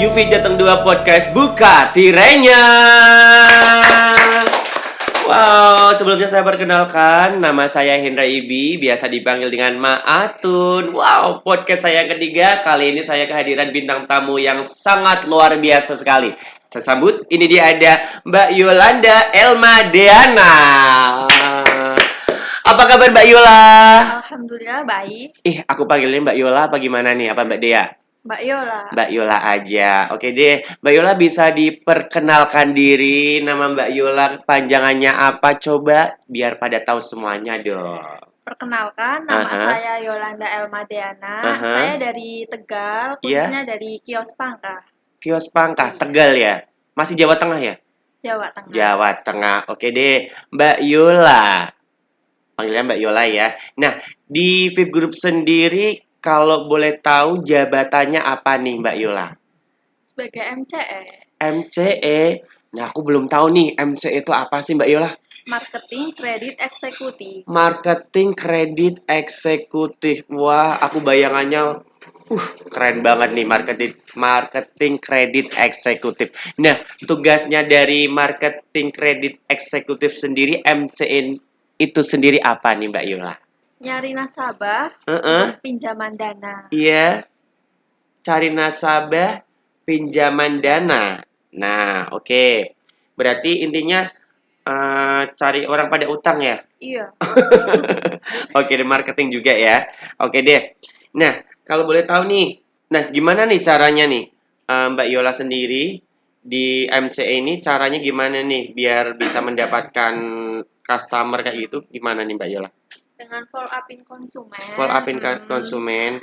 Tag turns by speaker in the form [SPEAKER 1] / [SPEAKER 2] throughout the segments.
[SPEAKER 1] UV Jateng 2 Podcast buka tirainya. Wow, sebelumnya saya perkenalkan, nama saya Hendra Ibi, biasa dipanggil dengan Ma'atun. Wow, podcast saya yang ketiga, kali ini saya kehadiran bintang tamu yang sangat luar biasa sekali. Saya sambut, ini dia ada Mbak Yolanda Elma Deana. Apa kabar Mbak Yola?
[SPEAKER 2] Alhamdulillah baik.
[SPEAKER 1] Aku panggilnya Mbak Yola apa gimana nih? Apa Mbak Dea?
[SPEAKER 2] Mbak Yola.
[SPEAKER 1] Mbak Yola aja. Oke deh, Mbak Yola bisa diperkenalkan diri, nama Mbak Yola panjangannya apa coba biar pada tahu semuanya dong.
[SPEAKER 2] Perkenalkan, nama
[SPEAKER 1] Aha.
[SPEAKER 2] saya Yolanda Elma Deana.
[SPEAKER 1] Aha.
[SPEAKER 2] Saya dari Tegal, khususnya dari Kios Pangkah,
[SPEAKER 1] Kios Pangkah,
[SPEAKER 2] Iya.
[SPEAKER 1] Tegal ya? Masih Jawa Tengah ya?
[SPEAKER 2] Jawa Tengah.
[SPEAKER 1] Jawa Tengah. Oke deh, Mbak Yola. Panggilnya Mbak Yola ya. Nah, di VIP Group sendiri kalau boleh tahu jabatannya apa nih Mbak Yola?
[SPEAKER 2] Sebagai MCE,
[SPEAKER 1] MCE. Nah, aku belum tahu nih MCE itu apa sih Mbak Yola?
[SPEAKER 2] Marketing Credit Executive.
[SPEAKER 1] Marketing Kredit Eksekutif. Wah, aku bayangannya keren banget nih marketing kredit eksekutif. Nah, tugasnya dari marketing kredit eksekutif sendiri MCN itu sendiri apa nih Mbak Yola?
[SPEAKER 2] Nyari nasabah
[SPEAKER 1] Heeh.
[SPEAKER 2] untuk pinjaman dana.
[SPEAKER 1] Iya, cari nasabah pinjaman dana. Nah, oke. Berarti intinya cari orang pada utang ya?
[SPEAKER 2] Iya.
[SPEAKER 1] Oke, deh, marketing juga ya. Oke deh. Nah, kalau boleh tahu nih, nah gimana nih caranya nih Mbak Yola sendiri di MCE ini caranya gimana nih biar bisa mendapatkan customer kayak gitu? Gimana nih Mbak Yola?
[SPEAKER 2] Dengan follow upin konsumen.
[SPEAKER 1] Follow upin konsumen,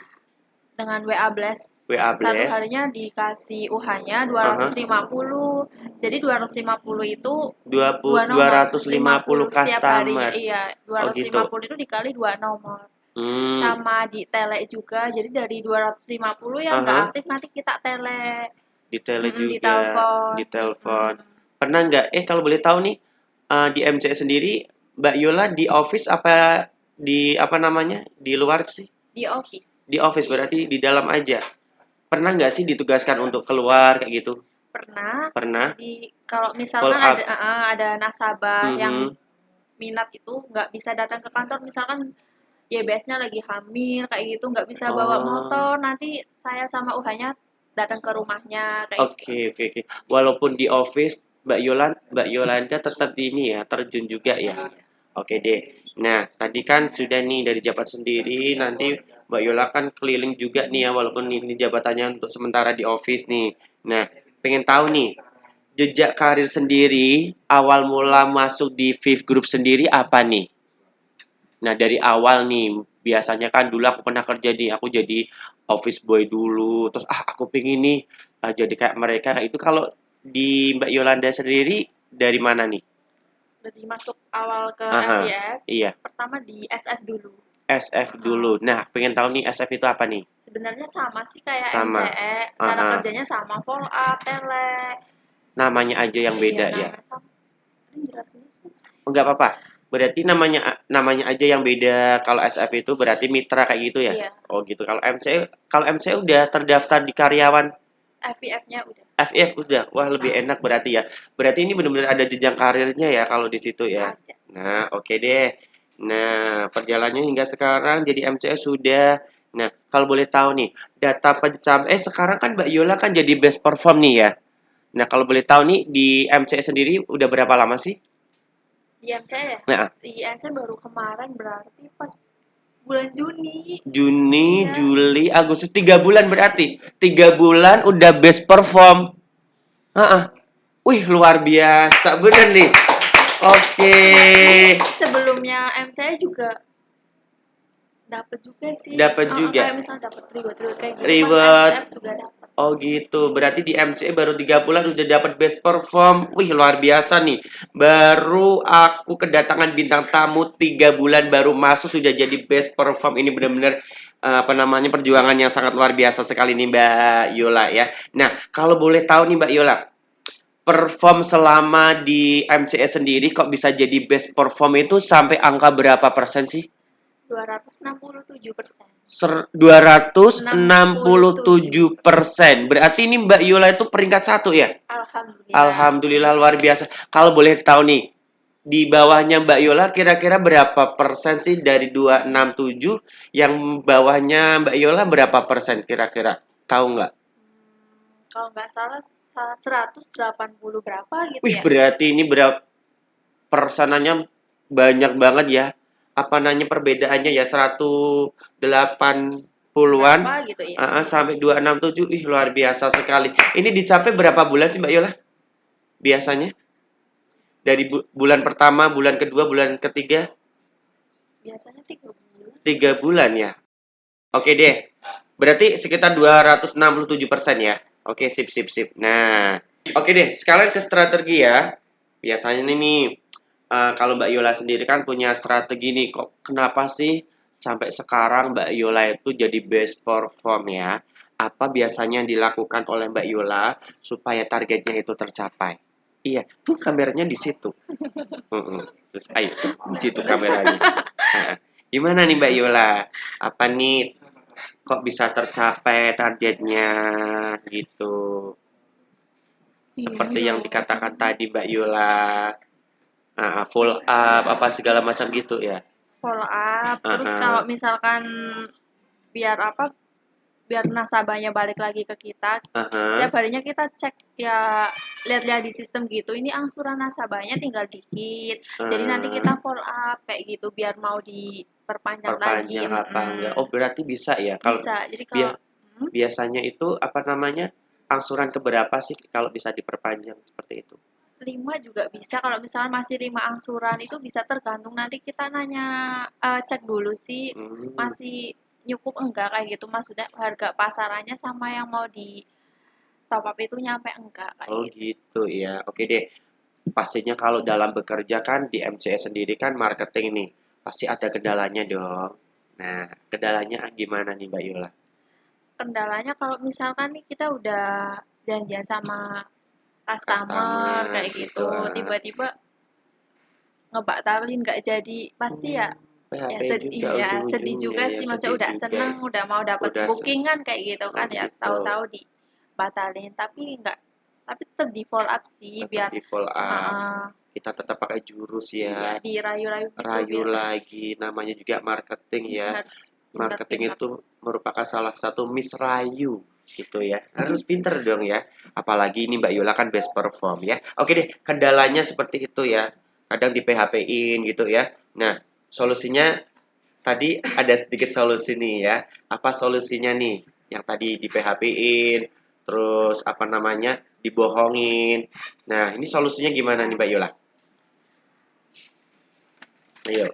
[SPEAKER 2] Dengan WA Blast.
[SPEAKER 1] WA
[SPEAKER 2] Satu
[SPEAKER 1] Blast.
[SPEAKER 2] harinya dikasih UH-nya 250. Jadi 250 itu
[SPEAKER 1] 250
[SPEAKER 2] setiap harinya.
[SPEAKER 1] customer.
[SPEAKER 2] Iya,
[SPEAKER 1] Oh
[SPEAKER 2] 250
[SPEAKER 1] gitu.
[SPEAKER 2] itu dikali 2 nomor.
[SPEAKER 1] Hmm.
[SPEAKER 2] Sama di tele juga. Jadi dari 250 yang nggak
[SPEAKER 1] Aha.
[SPEAKER 2] aktif nanti kita tele.
[SPEAKER 1] Di tele juga,
[SPEAKER 2] Ditelepon.
[SPEAKER 1] di telepon. Pernah nggak? Kalau boleh tahu nih, di MCE sendiri, Mbak Yola di office apa di apa namanya di luar sih?
[SPEAKER 2] Di office.
[SPEAKER 1] Di office berarti di dalam aja. Pernah nggak sih ditugaskan untuk keluar kayak gitu?
[SPEAKER 2] Pernah.
[SPEAKER 1] Pernah.
[SPEAKER 2] Kalau misalkan
[SPEAKER 1] Follow up.
[SPEAKER 2] ada nasabah yang
[SPEAKER 1] Mhm.
[SPEAKER 2] minat itu nggak bisa datang ke kantor, misalkan YBS-nya lagi hamil kayak gitu, nggak bisa bawa motor, nanti saya sama UH-nya datang ke rumahnya kayak gitu.
[SPEAKER 1] Oke. Walaupun di office, Mbak Yolanda tetap ini ya, terjun juga ya. Oke deh. Nah, tadi kan sudah nih dari jabat sendiri, nanti Mbak Yola kan keliling juga nih ya, walaupun ini jabatannya untuk sementara di office nih. Nah, pengen tahu nih, jejak karir sendiri, awal mula masuk di VIP Group sendiri apa nih? Nah, dari awal nih, biasanya kan dulu aku pernah kerja nih, aku jadi office boy dulu, terus aku pengen nih jadi kayak mereka kayak itu. Kalau di Mbak Yolanda sendiri dari mana nih?
[SPEAKER 2] Jadi masuk awal ke
[SPEAKER 1] Aha,
[SPEAKER 2] FBF,
[SPEAKER 1] iya,
[SPEAKER 2] pertama di SF dulu.
[SPEAKER 1] SF dulu. Nah, pengen tahu nih SF itu apa nih?
[SPEAKER 2] Sebenarnya sama sih kayak
[SPEAKER 1] Sama.
[SPEAKER 2] MCE, cara
[SPEAKER 1] Aha.
[SPEAKER 2] kerjanya sama, follow up, tele.
[SPEAKER 1] Namanya aja yang beda ya.
[SPEAKER 2] Namanya sama. Ini jelasinnya susah.
[SPEAKER 1] Enggak apa-apa. Berarti namanya aja yang beda. Kalau SF itu berarti mitra kayak gitu ya?
[SPEAKER 2] Iya.
[SPEAKER 1] Oh gitu. Kalau MC udah terdaftar di karyawan
[SPEAKER 2] FBF-nya udah.
[SPEAKER 1] FIF udah. Wah, lebih enak berarti ya. Berarti ini benar-benar ada jenjang karirnya ya kalau di situ ya.
[SPEAKER 2] Ada.
[SPEAKER 1] Nah, oke deh. Nah, perjalanannya hingga sekarang jadi MCS sudah. Nah, kalau boleh tahu nih, data sekarang kan Mbak Yola kan jadi best perform nih ya. Nah, kalau boleh tahu nih di MCS sendiri udah berapa lama sih?
[SPEAKER 2] Di MCE ya?
[SPEAKER 1] Nah,
[SPEAKER 2] Di MCE baru kemarin berarti pas bulan Juni.
[SPEAKER 1] Juni,
[SPEAKER 2] Iya.
[SPEAKER 1] Juli, Agustus, 3 bulan berarti. 3 bulan udah best perform. Wih, luar biasa bener nih. Oke.
[SPEAKER 2] Sebelumnya MCE juga dapat juga sih.
[SPEAKER 1] Dapat juga.
[SPEAKER 2] Kayak misalnya dapat reward kayak gitu.
[SPEAKER 1] Reward.
[SPEAKER 2] Pas MCF juga dapat.
[SPEAKER 1] Oh gitu, berarti di MCE baru 3 bulan udah dapat best perform. Wih, luar biasa nih. Baru aku kedatangan bintang tamu 3 bulan baru masuk sudah jadi best perform. Ini benar-benar perjuangan yang sangat luar biasa sekali nih Mbak Yola ya. Nah, kalau boleh tahu nih Mbak Yola, perform selama di MCE sendiri kok bisa jadi best perform itu sampai angka berapa persen sih?
[SPEAKER 2] 267%.
[SPEAKER 1] 267%. Berarti ini Mbak Yola itu peringkat 1 ya?
[SPEAKER 2] Alhamdulillah.
[SPEAKER 1] Alhamdulillah luar biasa. Kalau boleh tahu nih, di bawahnya Mbak Yola kira-kira berapa persen sih dari 267? Yang bawahnya Mbak Yola berapa persen kira-kira? Tahu nggak?
[SPEAKER 2] Kalau nggak salah 180 berapa gitu
[SPEAKER 1] Wih,
[SPEAKER 2] ya.
[SPEAKER 1] berarti ini berapa persenannya banyak banget ya. Apa namanya perbedaannya ya 180-an
[SPEAKER 2] Berapa gitu ya.
[SPEAKER 1] sampai 267. Ih, luar biasa sekali. Ini dicapai berapa bulan sih Mbak Yola? Biasanya? Dari bulan pertama, bulan kedua, bulan ketiga?
[SPEAKER 2] Biasanya 3 bulan.
[SPEAKER 1] 3 bulan ya. Oke deh. Berarti sekitar 267% ya. Oke, sip sip sip. Nah, oke deh, sekarang ke strategi ya. Biasanya nih kalau Mbak Yola sendiri kan punya strategi nih. Kok kenapa sih sampai sekarang Mbak Yola itu jadi best perform ya? Apa biasanya yang dilakukan oleh Mbak Yola supaya targetnya itu tercapai? Iya, tuh kameranya di situ. Terus, ayo, di situ kameranya. Nah, gimana nih Mbak Yola? Apa nih kok bisa tercapai targetnya gitu? Seperti yang dikatakan tadi Mbak Yola, full up apa segala macam gitu ya.
[SPEAKER 2] Follow up. Terus kalau
[SPEAKER 1] Aha,
[SPEAKER 2] misalkan biar apa? Biar nasabahnya balik lagi ke kita,
[SPEAKER 1] aha,
[SPEAKER 2] setiap harinya kita cek ya, lihat-lihat di sistem gitu, ini angsuran nasabahnya tinggal dikit. Jadi nanti kita follow up kayak gitu biar mau diperpanjang lagi.
[SPEAKER 1] perpanjang apa enggak? Oh berarti bisa ya kalau
[SPEAKER 2] Bisa. Jadi
[SPEAKER 1] bia-
[SPEAKER 2] kalau mm,
[SPEAKER 1] biasanya itu apa namanya angsuran keberapa sih kalau bisa diperpanjang seperti itu?
[SPEAKER 2] 5 juga bisa. Kalau misalnya masih 5 angsuran itu bisa tergantung nanti kita nanya, cek dulu sih
[SPEAKER 1] Hmm.
[SPEAKER 2] masih nyukup enggak kayak gitu. Maksudnya harga pasarannya sama yang mau di top up itu nyampe enggak kayak
[SPEAKER 1] Oh
[SPEAKER 2] gitu.
[SPEAKER 1] gitu ya. Oke deh. Pastinya kalau dalam bekerja kan di MCS sendiri kan marketing nih. Pasti ada kendalanya dong. Nah, kendalanya gimana nih Mbak Yola?
[SPEAKER 2] Kendalanya kalau misalkan nih kita udah janjian sama customer
[SPEAKER 1] Customer
[SPEAKER 2] kayak
[SPEAKER 1] gitu.
[SPEAKER 2] gitu, tiba-tiba ngebatalin nggak jadi, pasti ya ya
[SPEAKER 1] PHP
[SPEAKER 2] sedih
[SPEAKER 1] juga
[SPEAKER 2] ya, sedih
[SPEAKER 1] ujung-ujungnya
[SPEAKER 2] juga
[SPEAKER 1] ya
[SPEAKER 2] sih, maksudnya
[SPEAKER 1] sedih
[SPEAKER 2] udah
[SPEAKER 1] juga.
[SPEAKER 2] seneng, udah mau dapat
[SPEAKER 1] Udah
[SPEAKER 2] booking kan kayak gitu
[SPEAKER 1] oh
[SPEAKER 2] kan ya,
[SPEAKER 1] gitu.
[SPEAKER 2] tahu-tahu dibatalin, tapi nggak, tapi tetap di follow up sih
[SPEAKER 1] Tetap
[SPEAKER 2] biar
[SPEAKER 1] di follow up.
[SPEAKER 2] uh,
[SPEAKER 1] Kita tetap pakai jurus
[SPEAKER 2] iya
[SPEAKER 1] ya.
[SPEAKER 2] dirayu-rayu gitu
[SPEAKER 1] Rayu
[SPEAKER 2] biar
[SPEAKER 1] lagi namanya juga marketing ya.
[SPEAKER 2] harus
[SPEAKER 1] Marketing
[SPEAKER 2] pintar-pintar.
[SPEAKER 1] itu merupakan salah satu misrayu gitu ya. Harus pinter dong ya. Apalagi ini Mbak Yola kan best perform ya. Oke deh, kendalanya seperti itu ya. Kadang di PHP-in gitu ya. Nah, solusinya tadi ada sedikit solusi nih ya. Apa solusinya nih? Yang tadi di PHP-in, terus apa namanya? Dibohongin. Nah, ini solusinya gimana nih Mbak Yola? Ayo,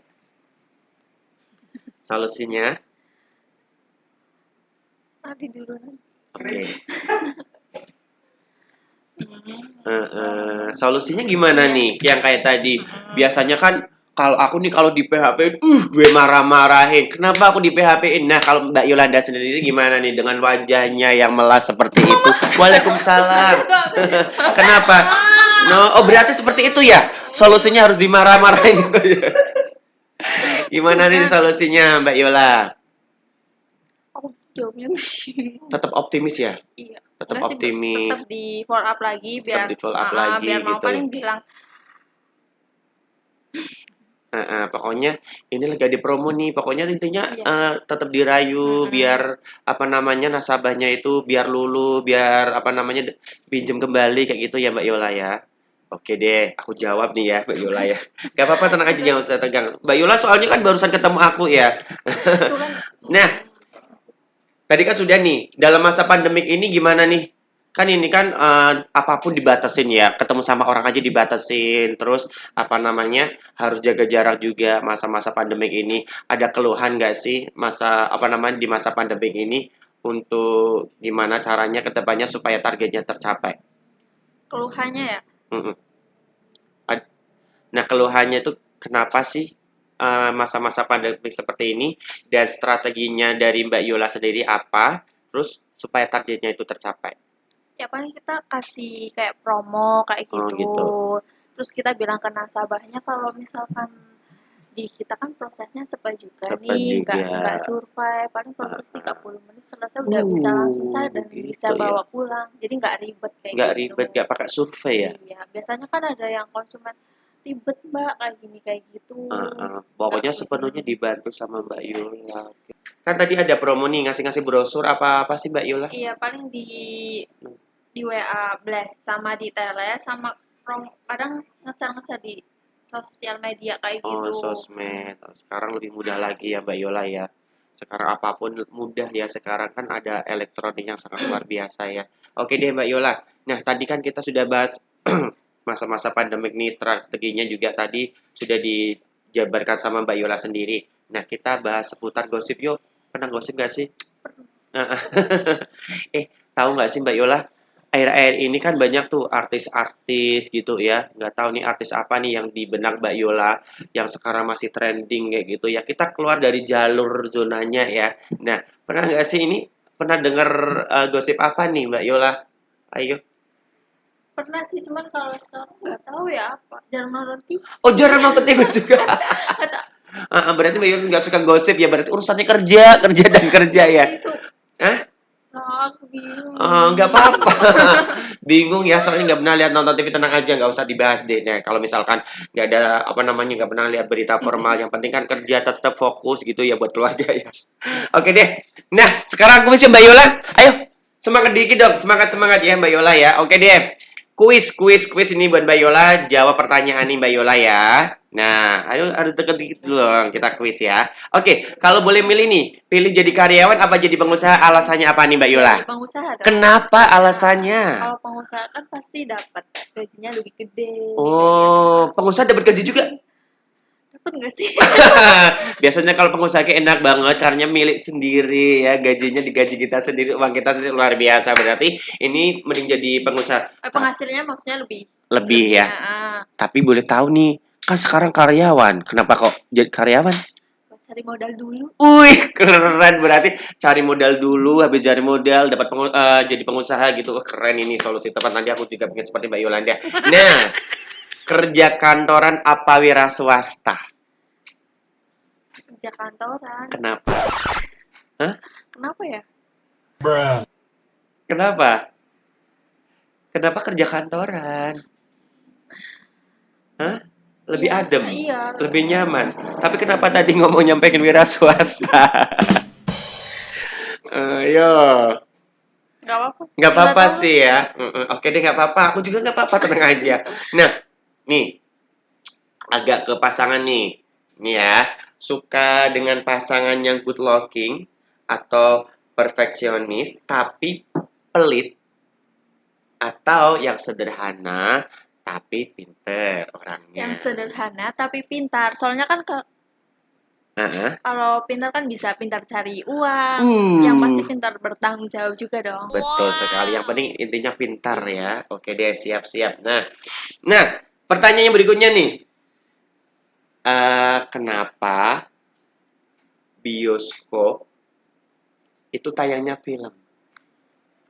[SPEAKER 1] solusinya.
[SPEAKER 2] Nanti dulu nanti.
[SPEAKER 1] Oke.
[SPEAKER 2] Hmm.
[SPEAKER 1] Solusinya gimana
[SPEAKER 2] Iya.
[SPEAKER 1] nih? Yang kayak tadi.
[SPEAKER 2] Hmm.
[SPEAKER 1] Biasanya kan kalau aku nih kalau di PHP-in, gue marah-marahin. Kenapa aku di PHP-in? Nah, kalau Mbak Yolanda sendiri gimana nih dengan wajahnya yang melas seperti itu? Waalaikumsalam. Kenapa? No, oh berarti seperti itu ya? Solusinya harus dimarah-marahin gitu ya. Gimana nih solusinya, Mbak Yola?
[SPEAKER 2] Aku jawabnya bingung.
[SPEAKER 1] Tetap optimis ya?
[SPEAKER 2] Iya.
[SPEAKER 1] Tetap
[SPEAKER 2] Enggak sih, tetap
[SPEAKER 1] optimis,
[SPEAKER 2] di follow up lagi
[SPEAKER 1] tetap
[SPEAKER 2] biar
[SPEAKER 1] di follow up lagi
[SPEAKER 2] biar mau
[SPEAKER 1] gitu ya.
[SPEAKER 2] paling bilang
[SPEAKER 1] Pokoknya ini lagi ada promo nih. Pokoknya intinya
[SPEAKER 2] iya.
[SPEAKER 1] tetap dirayu
[SPEAKER 2] Mm-mm.
[SPEAKER 1] biar apa namanya nasabahnya itu biar lulu, biar apa namanya pinjam kembali kayak gitu ya Mbak Yola ya. Oke deh, aku jawab nih ya Mbak Yola ya. Gak apa-apa tenang aja
[SPEAKER 2] Itu
[SPEAKER 1] jangan usah tegang. Mbak Yola soalnya kan barusan ketemu aku ya.
[SPEAKER 2] itu kan
[SPEAKER 1] Nah, tadi kan sudah nih, dalam masa pandemik ini gimana nih? Kan ini kan apapun dibatasin ya, ketemu sama orang aja dibatasin, terus apa namanya harus jaga jarak juga masa-masa pandemik ini. Ada keluhan nggak sih masa apa namanya di masa pandemik ini untuk gimana caranya ke depannya supaya targetnya tercapai?
[SPEAKER 2] keluhannya ya.
[SPEAKER 1] Mm-mm. Ad- Nah keluhannya itu kenapa sih masa-masa pandemik seperti ini dan strateginya dari Mbak Yola sendiri apa? Terus supaya targetnya itu tercapai.
[SPEAKER 2] Ya paling kita kasih kayak promo kayak
[SPEAKER 1] Oh
[SPEAKER 2] gitu.
[SPEAKER 1] gitu.
[SPEAKER 2] Terus kita bilang ke nasabahnya kalau misalkan di kita kan prosesnya cepat juga
[SPEAKER 1] Cepat
[SPEAKER 2] nih,
[SPEAKER 1] juga.
[SPEAKER 2] nggak survive, paling proses 30 menit selesai udah bisa langsung cair dan
[SPEAKER 1] Gitu
[SPEAKER 2] bisa
[SPEAKER 1] ya.
[SPEAKER 2] bawa pulang. Jadi nggak ribet kayak
[SPEAKER 1] Nggak
[SPEAKER 2] gitu.
[SPEAKER 1] ribet, nggak pakai survei ya.
[SPEAKER 2] Iya, biasanya kan ada yang konsumen ribet Mbak kayak gini kayak gitu.
[SPEAKER 1] Pokoknya sepenuhnya dibantu sama Mbak Yola. Kan tadi ada promo nih, ngasih-ngasih brosur apa sih Mbak Yola?
[SPEAKER 2] Iya, paling di WA Blast sama di Tele sama kadang nge-share di sosial media kayak gitu.
[SPEAKER 1] Sosmed. Sekarang lebih mudah lagi ya Mbak Yola ya. Sekarang apapun mudah ya. Sekarang kan ada elektronik yang sangat luar biasa ya. Oke deh Mbak Yola. Nah tadi kan kita sudah bahas masa-masa pandemik nih, strateginya juga tadi sudah dijabarkan sama Mbak Yola sendiri. Nah kita bahas seputar gosip yuk. Pernah gosip gak sih? Tahu nggak sih Mbak Yola? Akhir-akhir ini kan banyak tuh artis-artis gitu ya. Nggak tahu nih artis apa nih yang di benak Mbak Yola yang sekarang masih trending kayak gitu ya. Kita keluar dari jalur zonanya ya. Nah, pernah nggak sih ini? Pernah dengar gosip apa nih Mbak Yola? Ayo.
[SPEAKER 2] Pernah sih, cuman kalau sekarang nggak tahu ya apa. Jarang nonton TV.
[SPEAKER 1] Oh, jarang nonton TV juga. Berarti Mbak Yola nggak suka gosip ya. Berarti urusannya kerja dan kerja ya. Hah?
[SPEAKER 2] Nah, aku bingung.
[SPEAKER 1] Nggak apa-apa. Bingung ya, soalnya nggak pernah lihat nonton TV, tenang aja, nggak usah dibahas deh. Nah, kalau misalkan nggak ada nggak pernah lihat berita formal, yang penting kan kerja tetap fokus gitu ya buat keluarga ya. Oke deh. Nah, sekarang kuis Mbak Yola. Ayo, semangat dikit dong, semangat ya Mbak Yola ya. Oke deh. Kuis ini buat Mbak Yola. Jawab pertanyaan nih Mbak Yola ya. Nah, ayo ada deket dikit dulu dong, kita kuis ya. Oke, kalau boleh milih nih, pilih jadi karyawan apa jadi pengusaha? Alasannya apa nih Mbak Yola?
[SPEAKER 2] Jadi pengusaha dong.
[SPEAKER 1] Kenapa alasannya?
[SPEAKER 2] Kalau pengusaha kan pasti dapat gajinya lebih gede.
[SPEAKER 1] Oh, pengusaha dapat gaji juga?
[SPEAKER 2] Dapat nggak sih?
[SPEAKER 1] Biasanya kalau pengusaha kayak enak banget karena milik sendiri ya, gajinya digaji kita sendiri, uang kita sendiri, luar biasa. Berarti ini mending jadi pengusaha.
[SPEAKER 2] Penghasilnya maksudnya
[SPEAKER 1] Lebih ya. Tapi boleh tahu nih, kan sekarang karyawan. Kenapa kok jadi karyawan?
[SPEAKER 2] Cari modal dulu.
[SPEAKER 1] Wih, keren. Berarti cari modal dulu, habis cari modal dapat jadi pengusaha gitu. Keren ini solusi tepat. Nanti aku juga pengen seperti Mbak Yolanda. Nah, kerja kantoran apa wira swasta?
[SPEAKER 2] Kerja kantoran.
[SPEAKER 1] Kenapa? Hah?
[SPEAKER 2] Kenapa ya?
[SPEAKER 1] Kenapa kerja kantoran? Hah? Lebih adem,
[SPEAKER 2] iya,
[SPEAKER 1] lebih nyaman. Tapi kenapa tadi ngomong nyampein wira swasta? Ayo. Nggak apa-apa sih ya. Oke deh, nggak apa-apa. Aku juga nggak apa-apa, tenang aja. Nah, nih. Agak ke pasangan nih. Nih ya. Suka dengan pasangan yang good looking atau perfeksionis tapi pelit, atau yang sederhana tapi pinter orangnya.
[SPEAKER 2] Yang sederhana tapi pintar. Soalnya kan kalau pintar kan bisa pintar cari uang. Yang pasti pintar bertanggung jawab juga dong.
[SPEAKER 1] Betul sekali. Yang penting intinya pintar ya. Oke deh, siap-siap. Nah, pertanyaan yang berikutnya nih. Kenapa bioskop itu tayangnya film?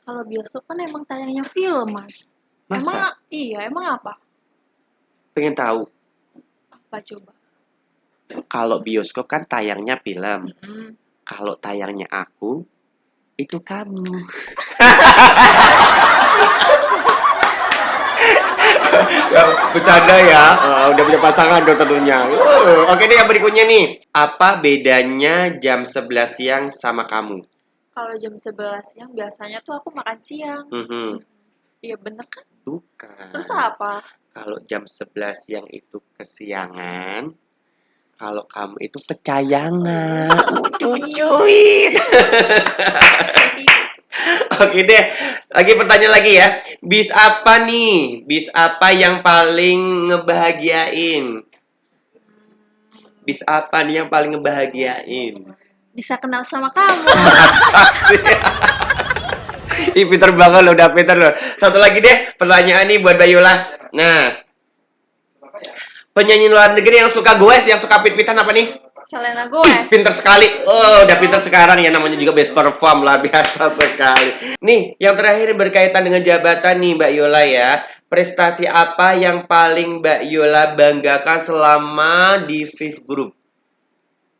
[SPEAKER 2] Kalau bioskop kan emang tayangnya film, Mas.
[SPEAKER 1] Masa?
[SPEAKER 2] Emang apa?
[SPEAKER 1] Pengen tahu.
[SPEAKER 2] Apa coba?
[SPEAKER 1] Kalau bioskop kan tayangnya film. Kalau tayangnya aku, itu kamu. Bercanda ya. Udah punya pasangan dong tentunya. Oke deh, yang berikutnya nih. Apa bedanya jam 11 siang sama kamu?
[SPEAKER 2] Kalau jam 11 siang biasanya tuh aku makan siang. Iya bener kan?
[SPEAKER 1] Bukan.
[SPEAKER 2] Terus apa?
[SPEAKER 1] Kalau jam 11 siang itu kesiangan. Kalau kamu itu pecayangan. Cucuin. Oke deh. Lagi pertanyaan lagi ya. Bis apa nih? Bis apa yang paling ngebahagiain? Bis apa nih yang paling ngebahagiain?
[SPEAKER 2] Bisa kenal sama kamu.
[SPEAKER 1] Ih, pinter banget loh, udah pinter loh. Satu lagi deh, pertanyaan nih buat Bayula. Nah, penyanyi luar negeri yang suka goes, yang suka pit-pitan apa nih?
[SPEAKER 2] Selena Gomez.
[SPEAKER 1] Pinter sekali. Oh, udah pinter sekarang ya, namanya juga best perform lah, biasa sekali. Nih, yang terakhir berkaitan dengan jabatan nih Mbak Yola ya. Prestasi apa yang paling Mbak Yola banggakan selama di Fifth Group?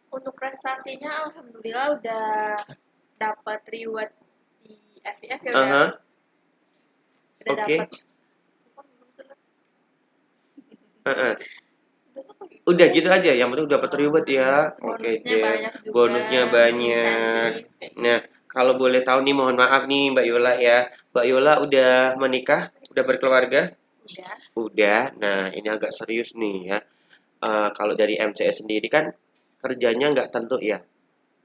[SPEAKER 2] Untuk prestasinya alhamdulillah udah dapat reward di FIF ya,
[SPEAKER 1] Aha,
[SPEAKER 2] udah
[SPEAKER 1] oke.
[SPEAKER 2] dapat.
[SPEAKER 1] Heeh. Udah gitu aja, yang penting dapat reward ya. Oke
[SPEAKER 2] Bonusnya
[SPEAKER 1] deh.
[SPEAKER 2] banyak juga,
[SPEAKER 1] Bonusnya banyak.
[SPEAKER 2] insentif.
[SPEAKER 1] Nah, kalau boleh tahu nih, mohon maaf nih Mbak Yola ya. Mbak Yola udah menikah? Udah berkeluarga?
[SPEAKER 2] Udah.
[SPEAKER 1] Udah. Nah, ini agak serius nih ya. Kalau dari MCS sendiri kan kerjanya nggak tentu ya.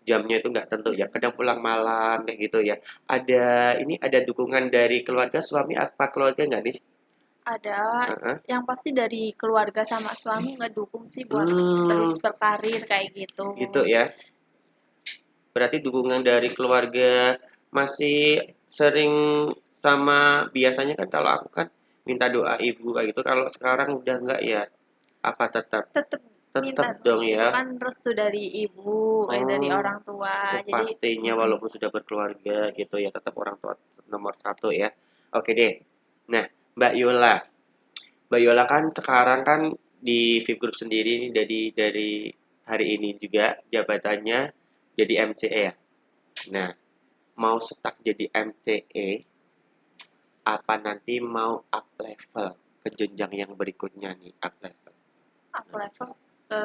[SPEAKER 1] Jamnya itu nggak tentu ya. Kadang pulang malam kayak gitu ya. Ada dukungan dari keluarga, suami apa keluarga nggak nih?
[SPEAKER 2] Ada,
[SPEAKER 1] Heeh.
[SPEAKER 2] yang pasti dari keluarga sama suami ngedukung sih buat
[SPEAKER 1] Hmm,
[SPEAKER 2] terus berkarir kayak gitu.
[SPEAKER 1] gitu ya. Berarti dukungan dari keluarga masih sering sama biasanya kan kalau aku kan minta doa ibu kayak gitu. Kalau sekarang udah enggak ya? Apa tetap?
[SPEAKER 2] Tetap
[SPEAKER 1] Tetap
[SPEAKER 2] minta
[SPEAKER 1] dong
[SPEAKER 2] itu
[SPEAKER 1] ya.
[SPEAKER 2] kan restu dari ibu, kayak dari
[SPEAKER 1] Oh,
[SPEAKER 2] orang tua. Jadi,
[SPEAKER 1] pastinya walaupun sudah berkeluarga gitu ya, tetap orang tua nomor satu ya. Oke deh. Nah, Mbak Yola. Mbak Yola kan sekarang kan di VIP Group sendiri nih dari hari ini juga jabatannya jadi MCE ya. Nah, mau stuck jadi MCE, apa nanti mau up level ke jenjang yang berikutnya nih, up level?
[SPEAKER 2] up level ke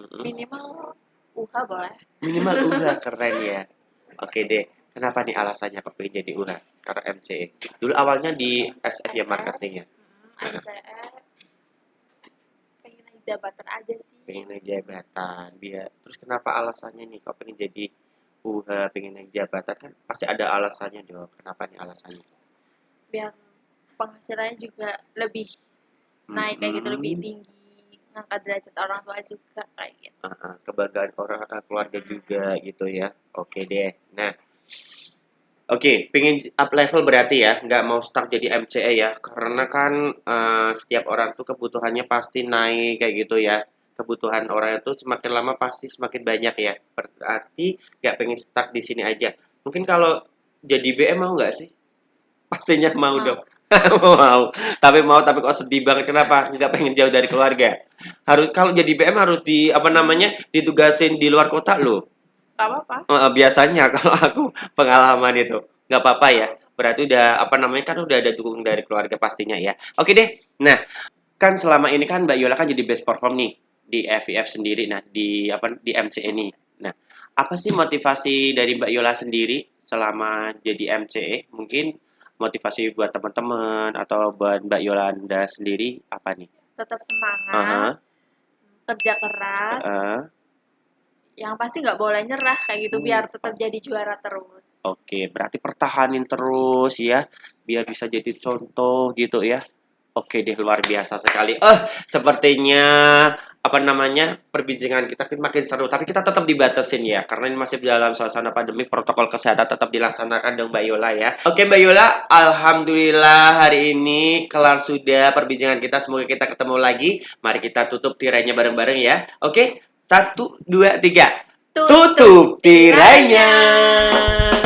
[SPEAKER 1] Mm-mm.
[SPEAKER 2] minimal UHA boleh.
[SPEAKER 1] Minimal UHA, keren ya. Oke deh, kenapa nih alasannya Pak pengen jadi UHA? Karena MCE. Dulu awalnya di SF ya marketingnya. Nah,
[SPEAKER 2] MCF, pengen naik jabatan aja sih.
[SPEAKER 1] pengen naik jabatan. Terus kenapa alasannya nih? Kok pengen jadi UHA, pengen naik jabatan kan pasti ada alasannya dong. Kenapa nih alasannya?
[SPEAKER 2] Biar penghasilannya juga lebih naik kayak gitu, lebih
[SPEAKER 1] Mm-mm.
[SPEAKER 2] tinggi, ngangkat derajat orang tua juga kayak gitu.
[SPEAKER 1] Kebanggaan orang keluarga juga gitu ya. Oke deh. Nah, oke, pengen up level berarti ya, nggak mau stuck jadi MCE ya, karena kan setiap orang tuh kebutuhannya pasti naik kayak gitu ya. Kebutuhan orang itu semakin lama pasti semakin banyak ya. Berarti nggak pengen stuck di sini aja. Mungkin kalau jadi BM mau nggak sih? Pastinya mau
[SPEAKER 2] Mau.
[SPEAKER 1] dong. Mau. Tapi kok sedih banget. Kenapa? Nggak pengen jauh dari keluarga. Harus kalau jadi BM harus di apa namanya ditugasin di luar kota loh.
[SPEAKER 2] Gak apa-apa.
[SPEAKER 1] Biasanya kalau aku pengalaman itu nggak apa-apa ya. Berarti udah apa namanya kan udah ada dukungan dari keluarga pastinya ya. Oke deh. Nah, kan selama ini kan Mbak Yola kan jadi best perform nih di FIF sendiri. Nah, di MC ini. Nah, apa sih motivasi dari Mbak Yola sendiri selama jadi MCE? Mungkin motivasi buat teman-teman atau buat Mbak Yolanda sendiri apa nih?
[SPEAKER 2] Tetap semangat,
[SPEAKER 1] Aha,
[SPEAKER 2] kerja keras,
[SPEAKER 1] heeh.
[SPEAKER 2] yang pasti nggak boleh nyerah kayak gitu biar tetap jadi juara terus.
[SPEAKER 1] Oke, berarti pertahanin terus ya, biar bisa jadi contoh gitu ya. Oke deh, luar biasa sekali. Sepertinya apa namanya perbincangan kita makin seru, tapi kita tetap dibatasin ya, karena ini masih dalam suasana pandemi, protokol kesehatan tetap dilaksanakan dong Mbak Yola ya. Oke Mbak Yola, alhamdulillah hari ini kelar sudah perbincangan kita. Semoga kita ketemu lagi. Mari kita tutup tirainya bareng-bareng ya. Oke, 1, 2, 3.
[SPEAKER 2] Tutup
[SPEAKER 1] Tutup
[SPEAKER 2] tirainya.
[SPEAKER 1] tirainya.